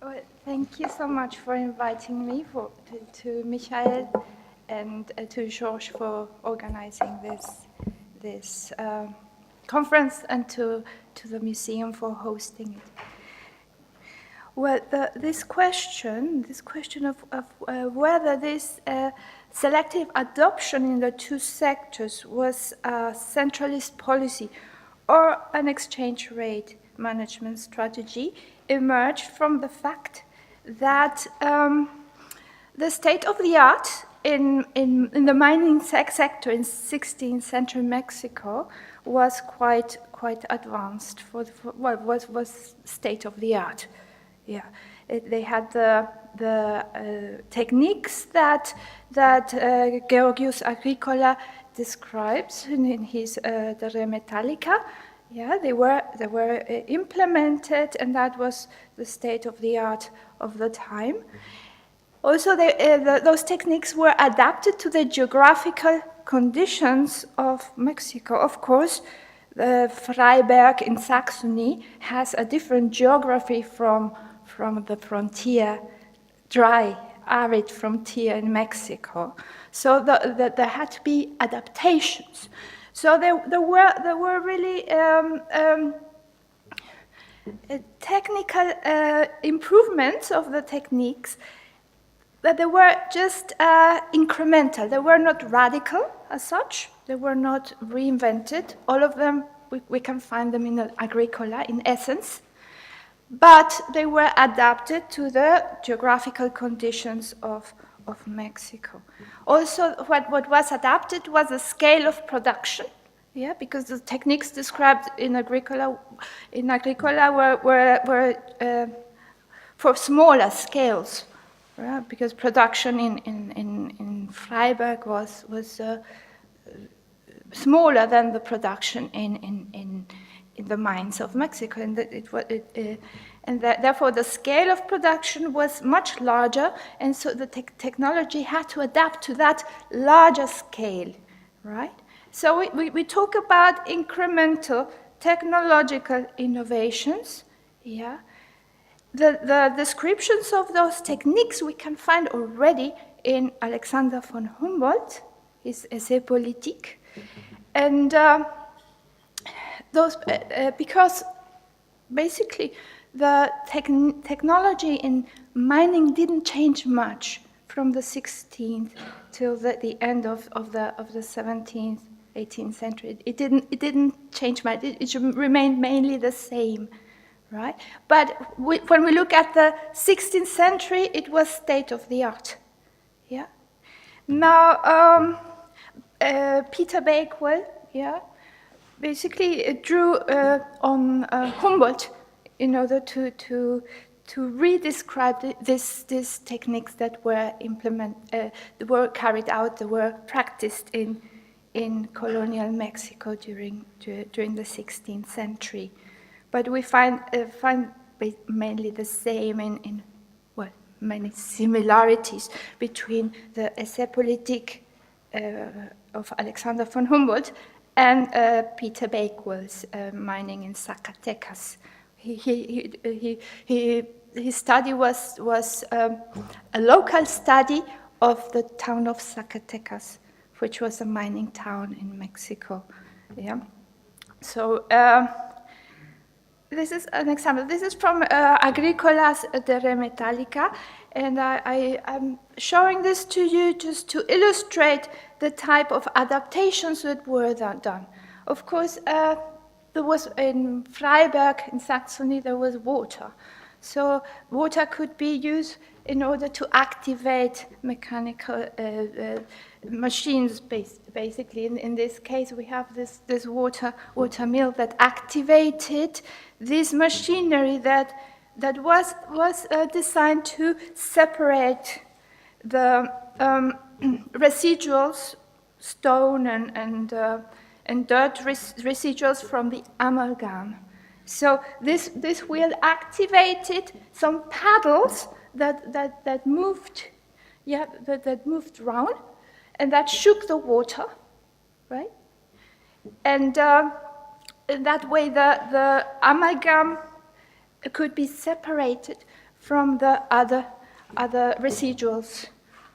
Well, thank you so much for inviting me, to Michael and to Georges for organizing this conference, and to the museum for hosting it. Well, this question of whether this selective adoption in the two sectors was a centralist policy or an exchange rate management strategy emerged from the fact that the state of the art in the mining sector in 16th century Mexico was quite advanced. Was state of the art. Yeah, they had the techniques that Georgius Agricola describes in his De Re Metallica. Yeah, they were implemented, and that was the state of the art of the time. Also, those techniques were adapted to the geographical conditions of Mexico. Of course, Freiberg in Saxony has a different geography from the frontier, dry, arid frontier in Mexico. So there had to be adaptations. So there were really technical improvements of the techniques, but they were just incremental. They were not radical as such. They were not reinvented. All of them, we can find them in Agricola in essence, but they were adapted to the geographical conditions of Mexico. Also, what was adapted was the scale of production. Yeah, because the techniques described in Agricola were for smaller scales, right? Because production in Freiberg was smaller than the production in the mines of Mexico, and therefore the scale of production was much larger, and so the technology had to adapt to that larger scale, right? So we talk about incremental technological innovations. Yeah, the descriptions of those techniques we can find already in Alexander von Humboldt, his Essai politique, and those because basically the technology in mining didn't change much from the 16th till the end of the 17th, 18th century. It didn't change much. It remained mainly the same, right? But when we look at the 16th century, it was state of the art. Yeah. Now Peter Bakewell, yeah, basically drew on Humboldt in order to re-describe these techniques that were were carried out, that were practiced in colonial Mexico during the 16th century. But we find mainly the same many similarities between the Essai politique of Alexander von Humboldt and Peter Bakewell's mining in Zacatecas. His study was a local study of the town of Zacatecas, which was a mining town in Mexico. Yeah. So this is an example. This is from Agricola's De Re Metallica, and I'm showing this to you just to illustrate the type of adaptations that were done. Of course, there was in Freiberg, in Saxony, there was water. So water could be used in order to activate mechanical machines, basically. In this case, we have this water mill that activated this machinery that was designed to separate the residuals, stone and dirt residuals from the amalgam. So this wheel activated some paddles that moved, that moved around, and that shook the water, right? And that way the amalgam could be separated from the other residuals,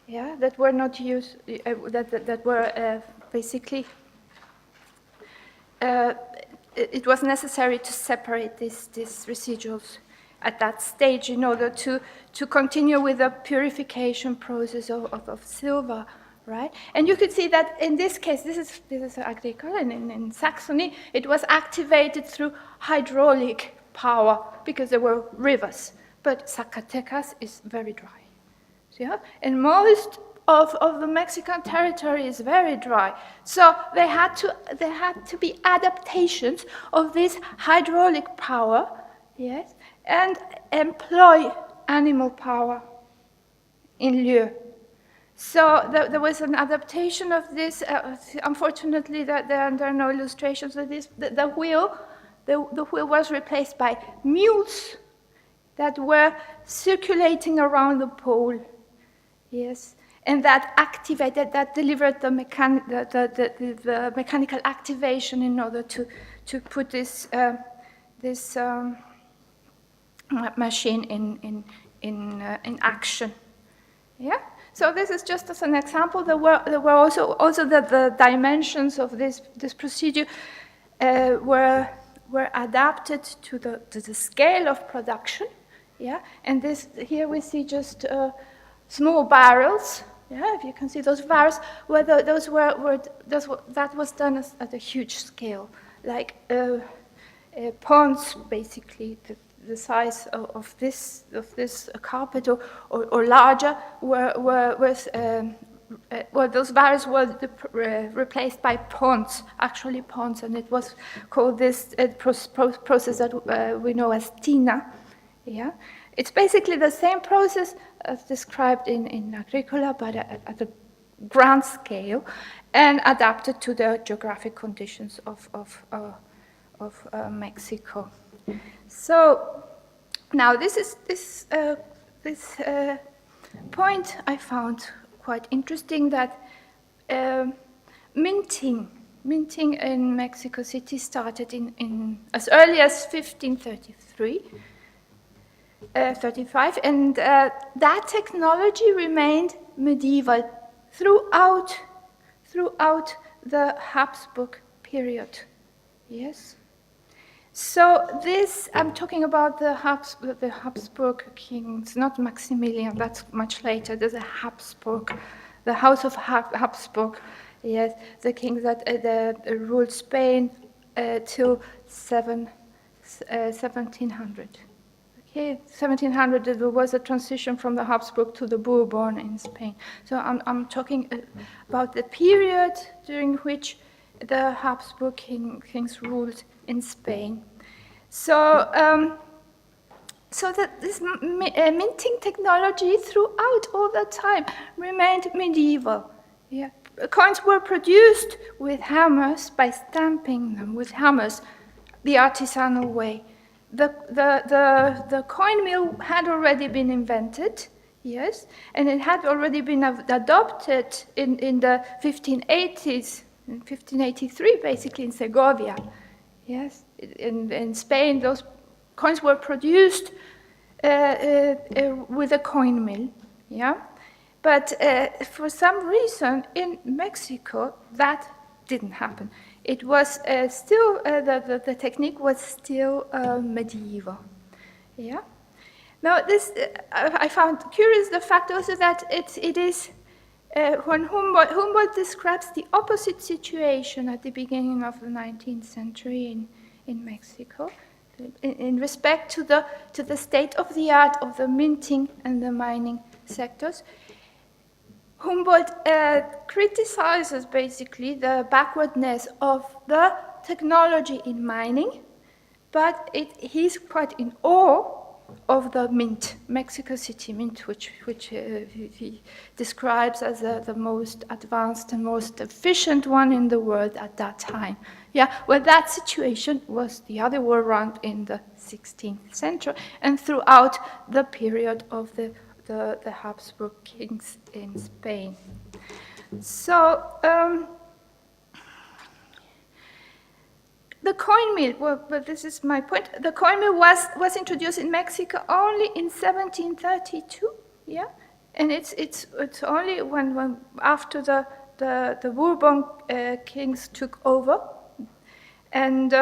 yeah, that were not used, that were basically. It was necessary to separate these residuals at that stage in order to continue with the purification process of silver, right? And you could see that in this case, this is Agricole, and in Saxony, it was activated through hydraulic power because there were rivers. But Zacatecas is very dry. Yeah? And most of the Mexican territory is very dry. So there had to be adaptations of this hydraulic power, yes, and employ animal power in lieu. So there was an adaptation of this. Unfortunately, there are no illustrations of this. The wheel was replaced by mules that were circulating around the pole. Yes, and that activated, that delivered the mechanical activation in order to put this machine in action. Yeah. So this is just as an example. There were also the dimensions of this procedure were adapted to the scale of production. Yeah, and this here we see just. Small barrels, yeah, if you can see those barrels, where that was done at a huge scale, like ponds, basically the size of this carpet or larger, those barrels were replaced by ponds, actually ponds, and it was called this process that we know as tina, yeah. It's basically the same process as described in Agricola, but at a grand scale, and adapted to the geographic conditions of Mexico. So now this point I found quite interesting, that minting in Mexico City started in as early as 1533. 35, and that technology remained medieval throughout the Habsburg period. Yes. So this, I'm talking about the Habsburg kings, not Maximilian. That's much later. There's a Habsburg, the House of Habsburg. Yes, the kings that ruled Spain till 1700. Okay, 1700, there was a transition from the Habsburg to the Bourbon in Spain. So I'm talking about the period during which the Habsburg kings ruled in Spain. So, that this minting technology throughout all that time remained medieval. Yeah. Coins were produced with hammers, by stamping them with hammers, the artisanal way. The coin mill had already been invented, yes, and it had already been adopted in the 1580s, in 1583, basically in Segovia, yes. In Spain, those coins were produced with a coin mill, yeah. But for some reason, in Mexico, that didn't happen. It was still, the technique was still medieval. Yeah. Now, this I found curious the fact also that it is when Humboldt describes the opposite situation at the beginning of the 19th century in Mexico, in respect to the state of the art of the minting and the mining sectors. Humboldt criticizes basically the backwardness of the technology in mining, but he's quite in awe of the mint, Mexico City Mint, which he describes as the most advanced and most efficient one in the world at that time. Yeah, well, that situation was the other way around in the 16th century and throughout the period of the Habsburg kings in Spain. So the coin mill, well, but this is my point. The coin mill was introduced in Mexico only in 1732. Yeah, and it's only when after the Bourbon kings took over, and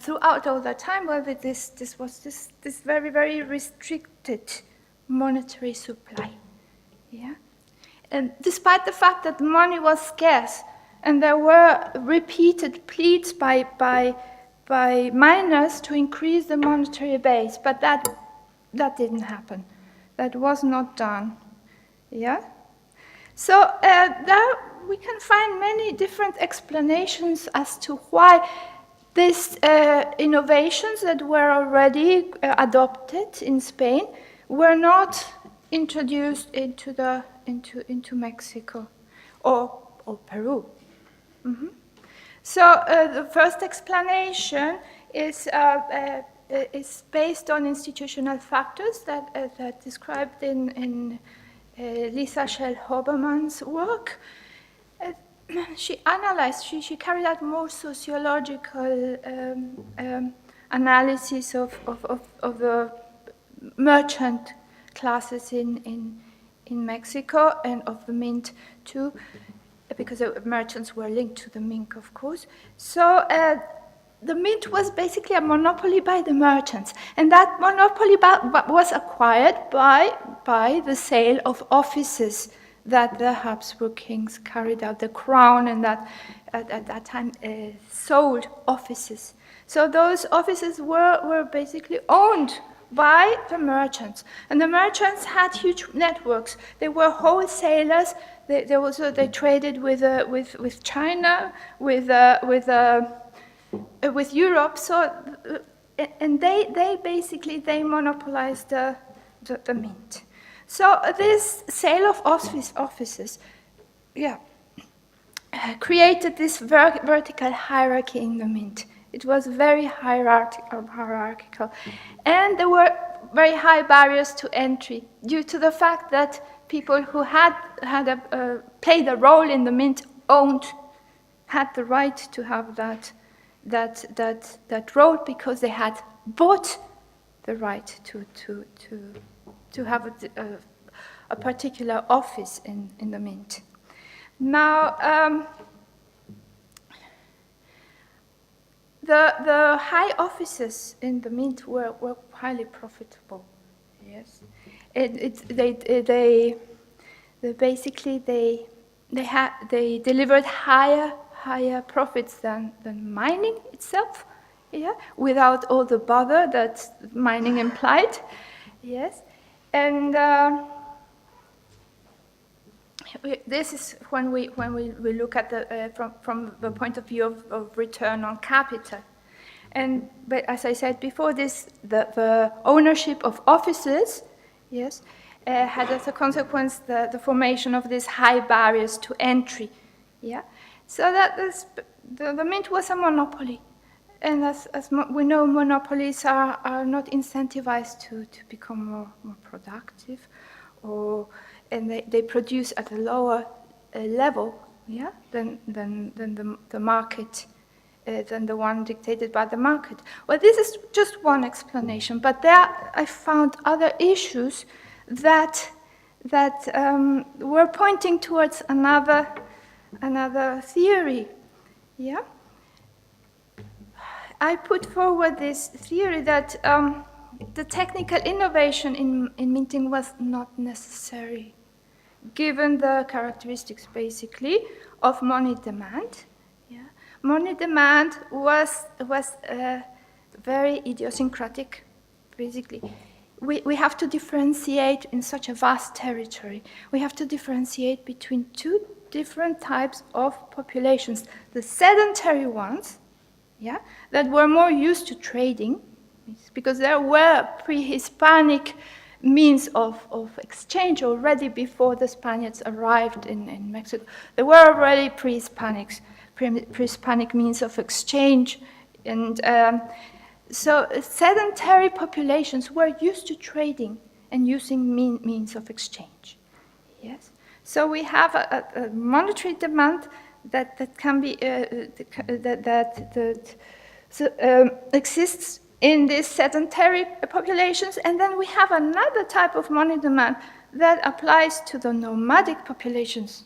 throughout all that time, well, this was this very restricted monetary supply. Yeah, and despite the fact that money was scarce, and there were repeated pleas by miners to increase the monetary base, but that didn't happen. That was not done. Yeah. So there we can find many different explanations as to why these innovations that were already adopted in Spain were not introduced into Mexico or Peru. Mm-hmm. So the first explanation is based on institutional factors that described in Lisa Schell-Hoberman's work. She analyzed, she carried out more sociological analysis of the merchant classes in Mexico and of the mint too, because the merchants were linked to the mint, of course. So the mint was basically a monopoly by the merchants, and that monopoly was acquired by the sale of offices that the Habsburg kings carried out. The crown and that at that time sold offices. So those offices were basically owned by the merchants, and the merchants had huge networks. They were wholesalers. They traded with China, with Europe. So and they basically monopolized the mint. So this sale of offices, created this vertical hierarchy in the mint. It was very hierarchical, and there were very high barriers to entry due to the fact that people who had played a role in the mint had the right to have that role because they had bought the right to have a particular office in the mint. Now, the high offices in the mint were highly profitable. Yes, they delivered higher profits than mining itself. Yeah, without all the bother that mining implied. Yes, and this is when we look at from the point of view of return on capital. But as I said before, the ownership of offices, yes, had as a consequence the formation of these high barriers to entry. Yeah, so that the mint was a monopoly. And as we know, monopolies are not incentivized to become more productive, and they produce at a lower level, yeah, than the market, than the one dictated by the market. Well, this is just one explanation, but there I found other issues that were pointing towards another theory, yeah. I put forward this theory that the technical innovation in minting was not necessary, given the characteristics, basically, of money demand. Yeah. Money demand was very idiosyncratic, basically. We have to differentiate in such a vast territory. We have to differentiate between two different types of populations. The sedentary ones, yeah, that were more used to trading, because there were pre-Hispanic means of exchange already before the Spaniards arrived in Mexico. There were already pre-Hispanic means of exchange, and so sedentary populations were used to trading and using means of exchange. Yes, so we have a monetary demand that can be exists in these sedentary populations, and then we have another type of money demand that applies to the nomadic populations.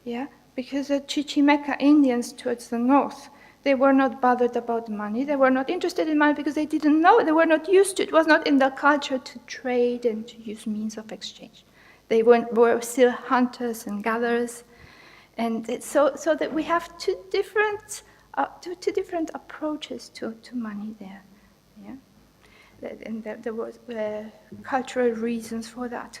Yeah, because the Chichimeca Indians towards the north, they were not bothered about money. They were not interested in money because they didn't know. They were not used to it. It was not in their culture to trade and to use means of exchange. They were still hunters and gatherers, and so that we have two different approaches to money there. Yeah, and there was cultural reasons for that.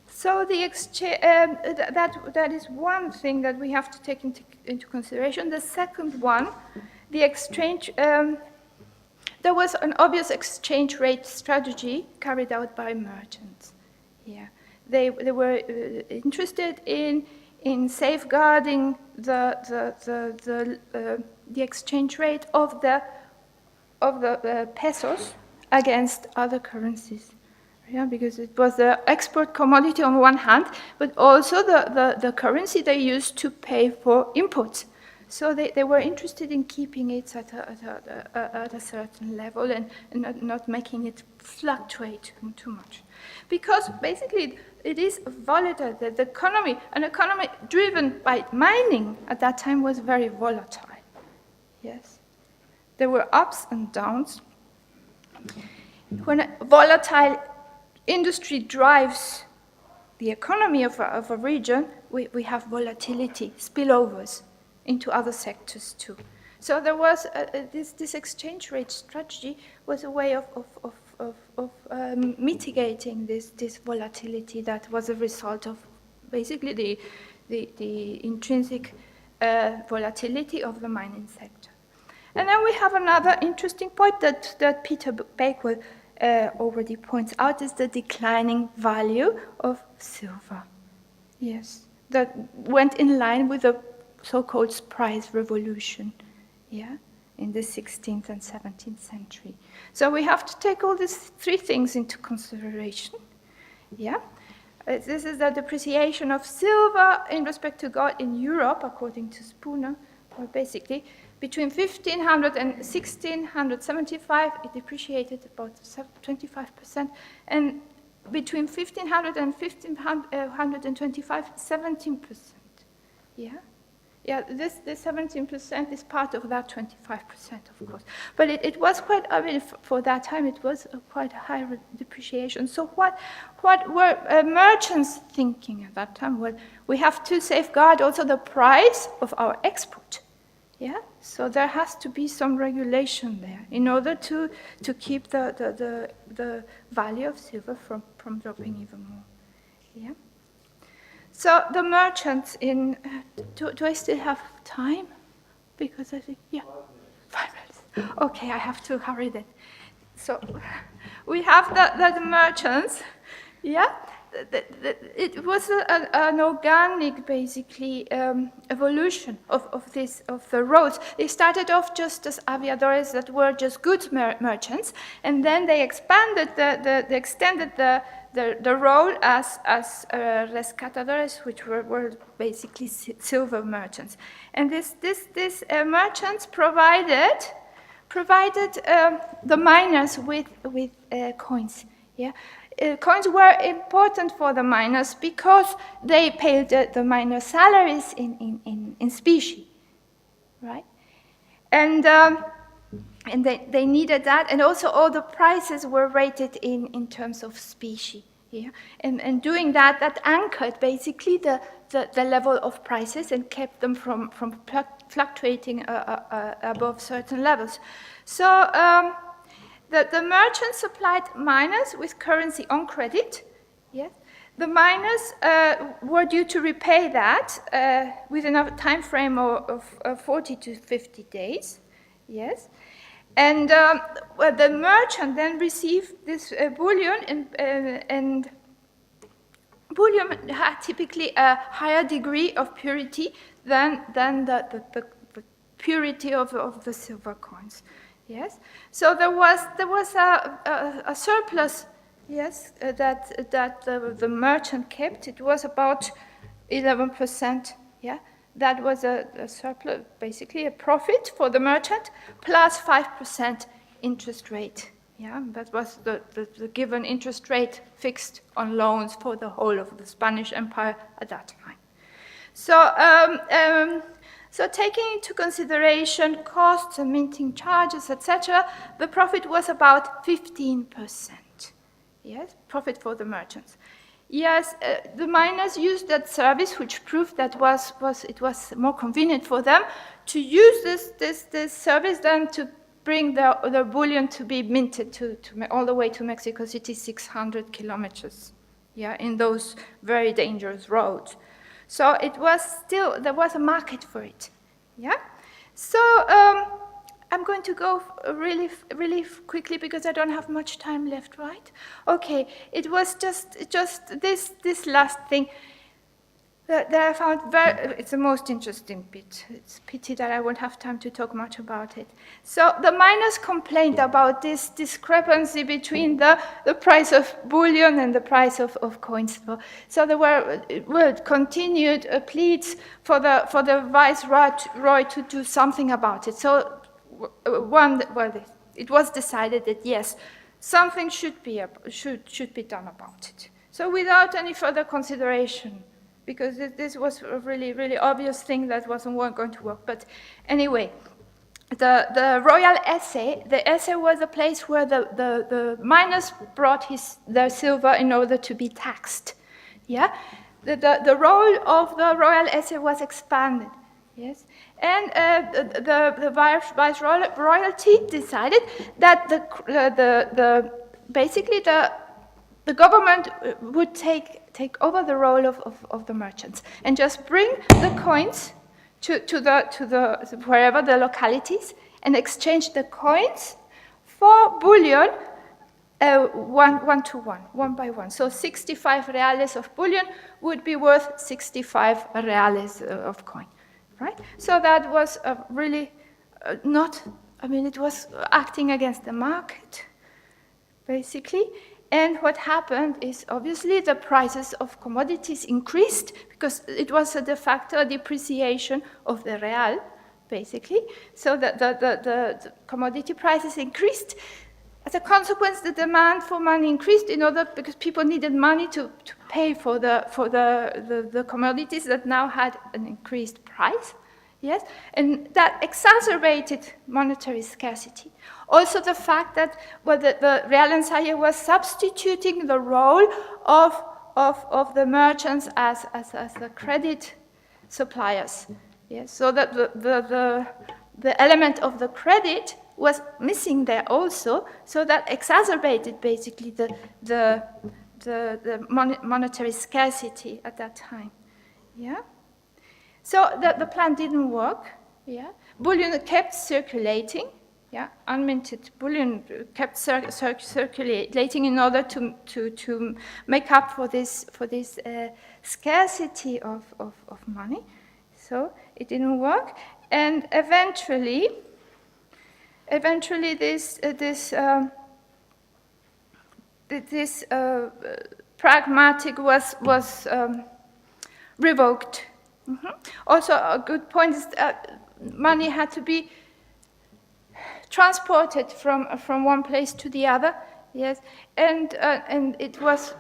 So the exchange, that is one thing that we have to take into consideration. The second one, the exchange, there was an obvious exchange rate strategy carried out by merchants. Yeah, they were interested in safeguarding the exchange rate of the pesos against other currencies. Yeah, because it was the export commodity on one hand, but also the currency they used to pay for imports. So they were interested in keeping it at a certain level and not making it fluctuate too much. Because basically it is volatile. The economy, an economy driven by mining at that time was very volatile. Yes, there were ups and downs. When a volatile industry drives the economy of a region, we have volatility, spillovers into other sectors too. So there was this exchange rate strategy was a way of mitigating this volatility that was a result of basically the intrinsic volatility of the mining sector. And then we have another interesting point that Peter Bakewell already points out, is the declining value of silver. Yes, that went in line with the so-called price revolution, yeah, in the 16th and 17th century. So we have to take all these three things into consideration, yeah. This is the depreciation of silver in respect to gold in Europe, according to Spooner, or basically between 1500 and 1675, it depreciated about 25%, and between 1500 and 1525, 17%. Yeah, yeah. This 17% is part of that 25%, of course. But it was quite. I mean, for that time, it was quite a high depreciation. So what were merchants thinking at that time? Well, we have to safeguard also the price of our export. Yeah, so there has to be some regulation there in order to keep the value of silver from dropping even more. Yeah. So the merchants in do I still have time? Because I think 5 minutes. Okay, I have to hurry then. So we have the merchants. Yeah. It was an organic, basically, evolution of the roads. They started off just as aviadores that were just goods merchants, and then they expanded, they extended the role as rescatadores, which were basically silver merchants. And these merchants provided the miners with coins. Yeah. Coins were important for the miners because they paid the miners' salaries in specie, right? And they needed that, and also all the prices were rated in terms of specie. Yeah, and doing that anchored basically the level of prices and kept them from fluctuating above certain levels. So. The merchants supplied miners with currency on credit. Yes. The miners were due to repay that within a time frame of 40 to 50 days. Yes. And the merchant then received this bullion, and bullion had typically a higher degree of purity than the purity of the silver coins. Yes, so there was a surplus. Yes, that the merchant kept. It was about 11%. Yeah, that was a surplus, basically a profit for the merchant, plus 5% interest rate. Yeah, that was the given interest rate fixed on loans for the whole of the Spanish Empire at that time. So taking into consideration costs and minting charges, etc., the profit was about 15%. Yes, profit for the merchants. Yes, the miners used that service, which proved that it was more convenient for them to use this service than to bring the bullion to be minted all the way to Mexico City, 600 kilometers, yeah, in those very dangerous roads. So it was still, there was a market for it, yeah? So I'm going to go really quickly because I don't have much time left, right? Okay, it was just this last thing that I found it's the most interesting bit. It's a pity that I won't have time to talk much about it. So the miners complained about this discrepancy between the price of bullion and the price of coins. So there were continued pleas for the viceroy to do something about it. So it was decided that yes, something should be done about it. So without any further consideration, because this was a really obvious thing that wasn't going to work. But anyway, the royal essay, the essay was a place where the miners brought their silver in order to be taxed. Yeah, the role of the royal essay was expanded. Yes, and the viceroyalty decided that basically the government would take over the role of the merchants and just bring the coins to the wherever the localities and exchange the coins for bullion one by one. So 65 reales of bullion would be worth 65 reales of coin, right? So that was really it was acting against the market, basically. And what happened is, obviously, the prices of commodities increased because it was a de facto depreciation of the real, basically. So the commodity prices increased. As a consequence, the demand for money increased because people needed money to pay for the commodities that now had an increased price. Yes, and that exacerbated monetary scarcity. Also, the fact that the Real Ensayo was substituting the role of the merchants as the credit suppliers. Yes, so that the element of the credit was missing there also. So that exacerbated basically the monetary scarcity at that time. Yeah. So the plan didn't work. Yeah, bullion kept circulating. Yeah, unminted bullion kept circulating in order to make up for this scarcity of money. So it didn't work, and eventually this pragmatic was revoked. Mm-hmm. Also, a good point is that money had to be transported from one place to the other. Yes, and it was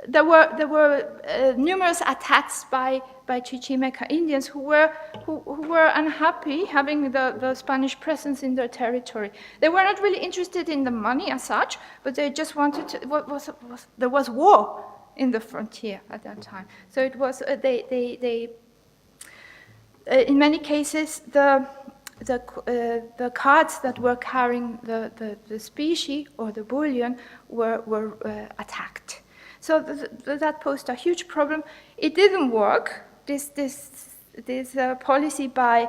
there were numerous attacks by Chichimeca Indians who were unhappy having the Spanish presence in their territory. They were not really interested in the money as such, but they just wanted to. There was war in the frontier at that time. So it was they in many cases the carts that were carrying the specie or the bullion were attacked. So that posed a huge problem. It didn't work. This policy by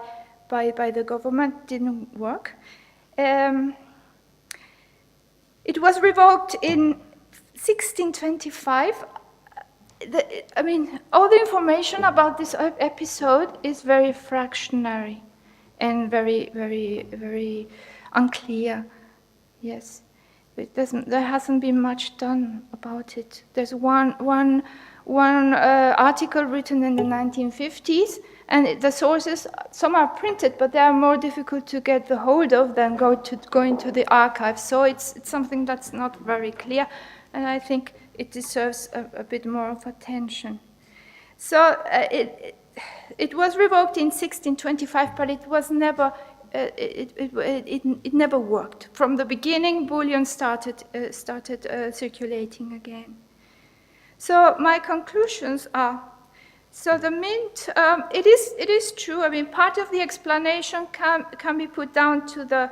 the government didn't work. It was revoked in 1625. All the information about this episode is very fractionary and very, very, very unclear. Yes, there hasn't been much done about it. There's one one article written in the 1950s, and the sources, some are printed, but they are more difficult to get the hold of than going to the archives. So it's something that's not very clear, and I think it deserves a bit more of attention. So it was revoked in 1625, but it was never. It never worked. From the beginning, bullion started circulating again. So my conclusions are: so the mint, it is true. I mean, part of the explanation can be put down to the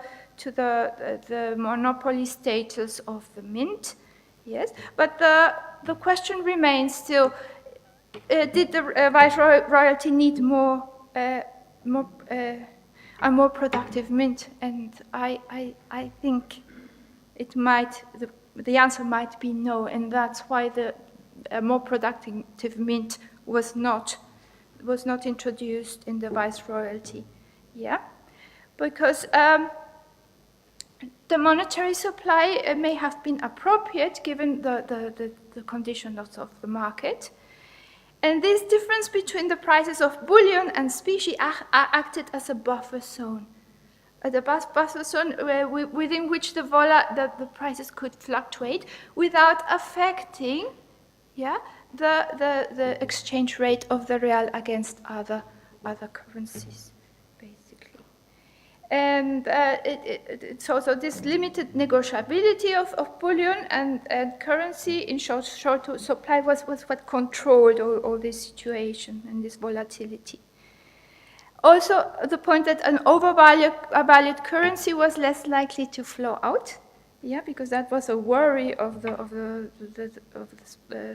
monopoly status of the mint, yes. But the question remains still: did the Viceroyalty need a more productive mint? And I think it might. The answer might be no, and that's why a more productive mint was not introduced in the Viceroyalty. Yeah, because the monetary supply may have been appropriate given the conditions of the market. And this difference between the prices of bullion and specie acted as a buffer zone. The buffer zone within which the prices could fluctuate without affecting, yeah, the exchange rate of the real against other currencies, basically. And so this limited negotiability of bullion and currency in short supply was what controlled all this situation and this volatility. Also, the point that an overvalued currency was less likely to flow out, yeah, because that was a worry of the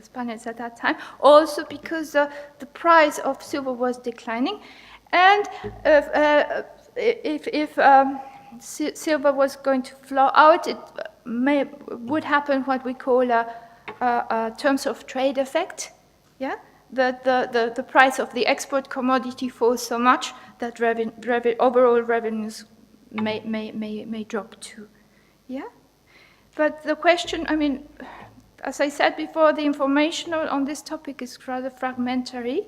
Spaniards at that time. Also, because the price of silver was declining, and if silver was going to flow out, it would happen what we call a terms of trade effect, yeah. That the price of the export commodity falls so much that overall revenues may drop too, yeah. But the question, I mean, as I said before, the information on this topic is rather fragmentary,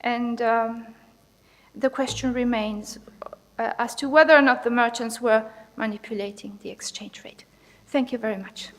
and the question remains as to whether or not the merchants were manipulating the exchange rate. Thank you very much.